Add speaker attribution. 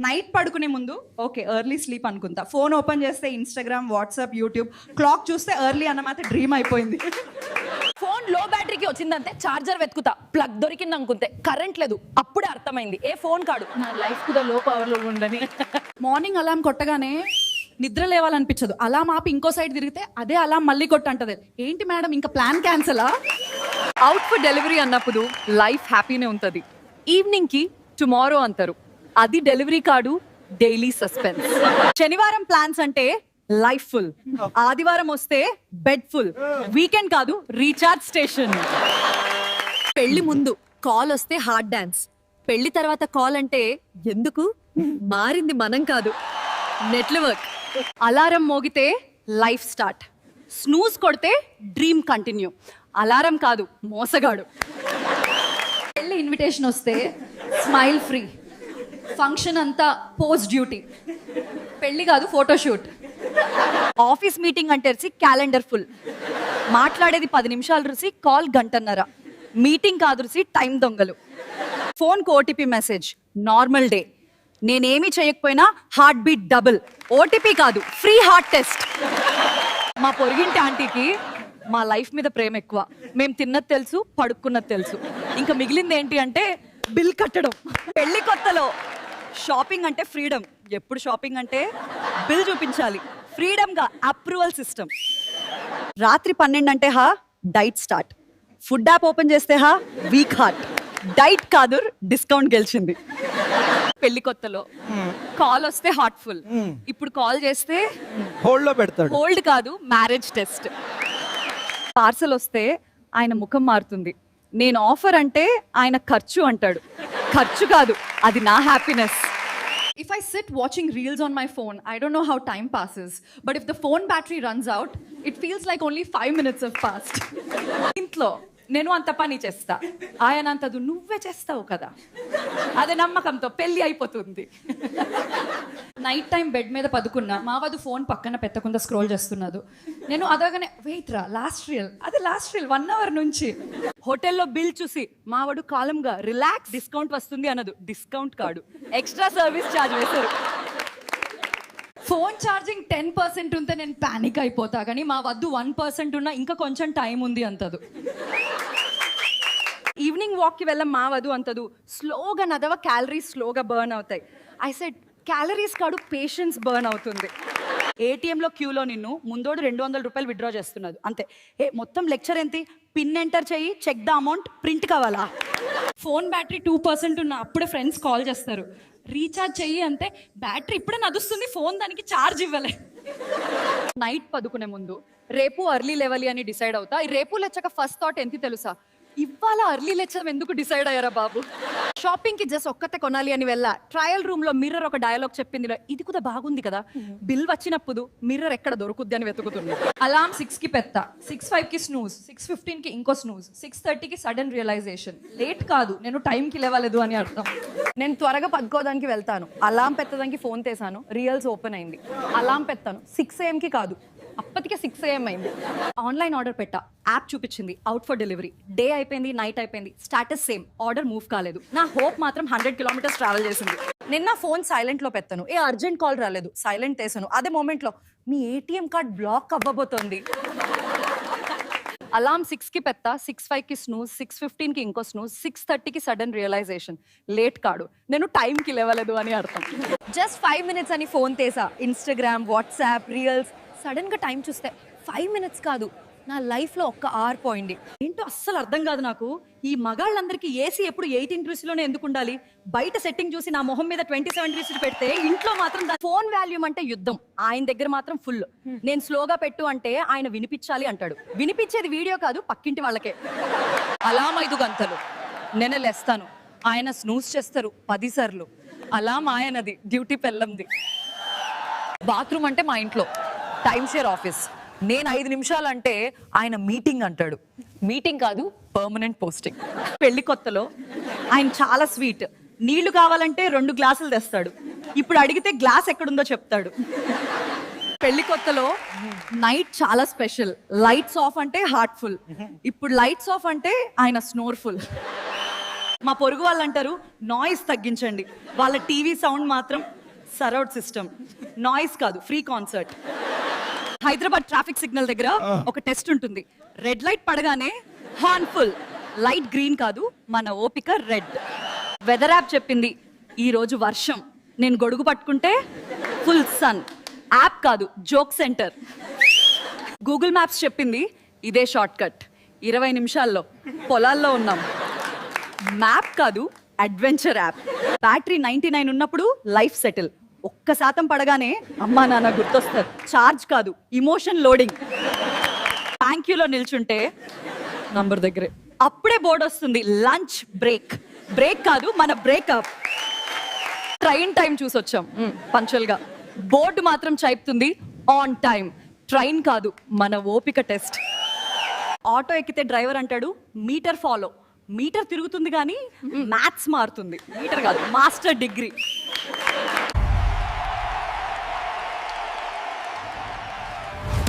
Speaker 1: Night పడుకునే ముందు okay early sleep అనుకుంటా. ఫోన్ ఓపెన్ చేస్తే ఇన్స్టాగ్రామ్, వాట్సాప్, యూట్యూబ్, క్లాక్ చూస్తే ఎర్లీ అన్నమాట డ్రీమ్ అయిపోయింది.
Speaker 2: ఫోన్ లో బ్యాటరీకి వచ్చిందంటే చార్జర్ వెతుకుతా, ప్లగ్ దొరికింది అనుకుంటే కరెంట్ లేదు, అప్పుడే అర్థమైంది ఏ ఫోన్ కాడు నా లైఫ్ కూడా లో పవర్ లో ఉండని.
Speaker 3: మార్నింగ్ అలారం కొట్టగానే నిద్ర లేవాలనిపించదు. అలారం ఆపి ఇంకో సైడ్ తిరిగితే అదే అలారం మళ్ళీ కొట్టంటది. ఏంటి మేడం ఇంకా ప్లాన్ క్యాన్సలా?
Speaker 2: అవుట్ ఫర్ డెలివరీ అన్నప్పుడు లైఫ్ హ్యాపీనే ఉంటుంది. ఈవినింగ్ కి టుమారో అంటారు, అది డెలివరీ కాడు, డైలీ సస్పెన్స్. శనివారం ప్లాన్స్ అంటే లైఫ్ ఫుల్, ఆదివారం వస్తే బెడ్ ఫుల్, వీకెండ్ కాదు రీఛార్జ్ స్టేషన్. పెళ్లి ముందు కాల్ వస్తే హార్ట్ డాన్స్, పెళ్లి తర్వాత కాల్ అంటే ఎందుకు మారింది మనం కాదు నెట్వర్క్. అలారం మోగితే లైఫ్ స్టార్ట్, స్నూజ్ కొడితే డ్రీమ్ కంటిన్యూ. అలారం కాదు మోసగాడు.
Speaker 3: పెళ్లి ఇన్విటేషన్ వస్తే స్మైల్ ఫ్రీ, ఫంక్షన్ అంతా పోస్ట్ డ్యూటీ. పెళ్లి కాదు ఫోటోషూట్.
Speaker 2: ఆఫీస్ మీటింగ్ అంటే క్యాలెండర్ ఫుల్, మాట్లాడేది 10 నిమిషాలు రుసి కాల్ గంటన్నర. మీటింగ్ కాదు రుసి టైం దొంగలు. ఫోన్కి ఓటీపీ మెసేజ్ నార్మల్ డే, నేనేమి చేయకపోయినా హార్ట్ బీట్ డబుల్. ఓటీపీ కాదు ఫ్రీ హార్ట్ టెస్ట్. మా పొరుగింటి ఆంటీకి మా లైఫ్ మీద ప్రేమ ఎక్కువ. మేము తిన్నది తెలుసు, పడుకున్నది తెలుసు, ఇంకా మిగిలింది ఏంటి అంటే బిల్ కట్టడం. పెళ్లి కొత్తలో షాపింగ్ అంటే ఫ్రీడమ్, ఎప్పుడు షాపింగ్ అంటే బిల్ చూపించాలి, ఫ్రీడమ్గా అప్రూవల్ సిస్టమ్. రాత్రి 12 అంటే diet start, food app open చేస్తే వీక్ హార్ట్. డైట్ కాదు డిస్కౌంట్ గెలిచింది. పెళ్లి కొత్తలో కాల్ వస్తే హార్ట్ఫుల్, ఇప్పుడు కాల్ చేస్తే
Speaker 4: హోల్డ్ లో పెడతాడు.
Speaker 2: హోల్డ్ కాదు మ్యారేజ్ టెస్ట్. పార్సల్ వస్తే ఆయన ముఖం మారుతుంది, నేను ఆఫర్ అంటే ఆయన ఖర్చు అంటాడు. ఖర్చు కాదు అది నా happiness.
Speaker 3: If I sit watching reels on my phone, I don't know how time passes. But if the phone battery runs out, it feels like only 5 minutes have passed.
Speaker 2: ఇంట్లో నేను అంత పని చేస్తా, ఆయన అంతదు నువ్వే చేస్తావు కదా, అదే నమ్మకంతో పెళ్లి అయిపోతుంది.
Speaker 3: నైట్ టైం బెడ్ మీద పడుకున్నా మావదు ఫోన్ పక్కన పెట్టకుండా స్క్రోల్ చేస్తున్నది. నేను అదగానే వెయిట్ రా లాస్ట్ రీల్, అది లాస్ట్ రీల్ 1 hour నుంచి.
Speaker 2: హోటల్లో బిల్ చూసి మావాడు కాలంగా రిలాక్స్ డిస్కౌంట్ వస్తుంది అన్నదు, డిస్కౌంట్ కాడు ఎక్స్ట్రా సర్వీస్ ఛార్జ్ వేశారు.
Speaker 3: ఫోన్ ఛార్జింగ్ 10% ఉంటే నేను ప్యానిక్ అయిపోతా, కానీ మా వద్దు 1% ఉన్నా ఇంకా కొంచెం టైం ఉంది అంతదు.
Speaker 2: ఈవినింగ్ వాక్కి వెళ్ళం మా వధు అంతదు, స్లోగా నదవ క్యాలరీస్ స్లోగా బర్న్ అవుతాయి. ఐ సెడ్ క్యాలరీస్ కాడు పేషెన్స్ బర్న్ అవుతుంది. ఏటీఎంలో క్యూలో నిన్ను ముందోడు 200 రూపాయలు విత్డ్రా చేస్తున్నది అంతే. మొత్తం లెక్చర్ ఏంటి, పిన్ ఎంటర్ చెయ్యి, చెక్ ద అమౌంట్, ప్రింట్ కావాలా.
Speaker 3: ఫోన్ బ్యాటరీ 2% ఉన్న అప్పుడే ఫ్రెండ్స్ కాల్ చేస్తారు, రీఛార్జ్ చెయ్యి అంటే బ్యాటరీ ఇప్పుడే నడుస్తుంది, ఫోన్ దానికి ఛార్జ్ ఇవ్వలే.
Speaker 2: నైట్ పడుకునే ముందు రేపు అర్లీ లెవెల్ అని డిసైడ్ అవుతా. ఈ రేపు లెచ్చక ఫస్ట్ థాట్ ఎంత తెలుసా, ఇవాళ అర్లీ లెచ్చం ఎందుకు డిసైడ్ అయ్యారా బాబు. షాపింగ్ కి జస్ట్ ఒక్కతే కొనాలి అని వెళ్ళా, ట్రయల్ రూమ్ లో మిర్రర్ ఒక డైలాగ్ చెప్పింది, ఇది కూడా బాగుంది కదా, బిల్ వచ్చినప్పుడు మిర్రర్ ఎక్కడ దొరుకుద్ది అని వెతుకుతుంది.
Speaker 3: అలారం 6కి పెడతా, 6:05కి స్నూజ్, 6:15కి ఇంకో స్నూజ్, 6:30కి సడన్ రియలైజేషన్. లేట్ కాదు నేను టైంకి లేవలేదు అని అర్థం.
Speaker 2: నేను త్వరగా పడుకోవడానికి వెళ్తాను, అలాం పెట్టడానికి ఫోన్ తీసాను, రియల్స్ ఓపెన్ అయింది. అలాం పెడతాను 6 AM కాదు, అప్పటికే 6 AM అయింది. ఆన్లైన్ ఆర్డర్ పెట్టా, యాప్ చూపించింది అవుట్ ఫర్ డెలివరీ. డే అయిపోయింది, నైట్ అయిపోయింది, స్టాటస్ సేమ్, ఆర్డర్ మూవ్ కాలేదు. నా హోప్ మాత్రం 100 kilometers ట్రావెల్ చేసింది. నిన్న ఫోన్ సైలెంట్ లో పెట్టాను, అర్జెంట్ కాల్ రాలేదు, సైలెంట్ వేసాను. అదే మూమెంట్ లో మీ ఏటీఎం కార్డ్ బ్లాక్ అవ్వబోతోంది. అలాం 6కి పెడతా, 6:05కి స్నూజ్, 6:15కి ఇంకో స్నూజ్, 6:30కి సడన్ రియలైజేషన్. లేట్ కాడు నేను టైంకి లేవలేదు అని అర్థం. జస్ట్ 5 minutes అని ఫోన్ తీసా, ఇన్స్టాగ్రామ్, వాట్సాప్, రీల్స్. సడన్ గా టైం చూస్తే 5 minutes కాదు, నా లైఫ్ లో 1 hour పోయింది. ఏంటో అస్సలు అర్థం కాదు నాకు, ఈ మగాళ్ళందరికీ ఏసీ ఎప్పుడు 18 degrees లోనే ఎందుకు ఉండాలి. బయట సెట్టింగ్ చూసి నా మొహం మీద 27 degrees పెడితే ఇంట్లో మాత్రం ఫోన్ వాల్యూమ్ అంటే యుద్ధం, ఆయన దగ్గర మాత్రం ఫుల్. నేను స్లోగా పెట్టు అంటే ఆయన వినిపించాలి అంటాడు, వినిపించేది వీడియో కాదు పక్కింటి వాళ్ళకే. అలాం 5 గంటలు నేను లేస్తాను, ఆయన స్నూజ్ చేస్తారు 10 సార్లు. అలాం ఆయనది, డ్యూటీ పెళ్ళంది. బాత్రూమ్ అంటే మా ఇంట్లో టైమ్ షేర్ ఆఫీస్, నేను 5 నిమిషాలు అంటే ఆయన మీటింగ్ అంటాడు, మీటింగ్ కాదు పర్మనెంట్ పోస్టింగ్. పెళ్లి కొత్తలో ఆయన చాలా స్వీట్, నీళ్లు కావాలంటే 2 గ్లాసులు తెస్తాడు, ఇప్పుడు అడిగితే గ్లాస్ ఎక్కడుందో చెప్తాడు. పెళ్లి కొత్తలో నైట్ చాలా స్పెషల్, లైట్స్ ఆఫ్ అంటే హార్ట్ఫుల్, ఇప్పుడు లైట్స్ ఆఫ్ అంటే ఆయన స్నోర్ఫుల్. మా పొరుగు వాళ్ళు అంటారు నాయిస్ తగ్గించండి, వాళ్ళ టీవీ సౌండ్ మాత్రం సరౌండ్ సిస్టమ్, నాయిస్ కాదు, free concert. Hyderabad traffic signal దగ్గర ఒక టెస్ట్ ఉంటుంది. రెడ్ లైట్ పడగానే హార్న్ఫుల్, లైట్ గ్రీన్ కాదు, మన ఓపిక రెడ్. వెదర్ యాప్ చెప్పింది ఈ రోజు వర్షం, నేను గొడుగు పట్టుకుంటే ఫుల్ సన్. యాప్ కాదు, జోక్ సెంటర్. గూగుల్ మ్యాప్స్ చెప్పింది ఇదే షార్ట్ కట్, 20 నిమిషాల్లో పొలాల్లో ఉన్నాం. మ్యాప్ కాదు, అడ్వెంచర్ యాప్. బ్యాటరీ 99 ఉన్నప్పుడు లైఫ్ సెటిల్, 1% పడగానే అమ్మా నాన్న గుర్తొస్తారు. చార్జ్ కాదు, ఇమోషన్ లోడింగ్. థ్యాంక్ యూలో నిల్చుంటే నంబర్ దగ్గరే, అప్పుడే బోర్డు వస్తుంది లంచ్ బ్రేక్. బ్రేక్ కాదు, మన బ్రేకప్. ట్రైన్ టైం చూసొచ్చాం పంచువల్గా, బోర్డు మాత్రం చెప్తుంది ఆన్ టైం. ట్రైన్ కాదు, మన ఓపిక టెస్ట్. ఆటో ఎక్కితే డ్రైవర్ అంటాడు మీటర్ ఫాలో, మీటర్ తిరుగుతుంది కానీ మ్యాథ్స్ మారుతుంది. మీటర్ కాదు, మాస్టర్ డిగ్రీ.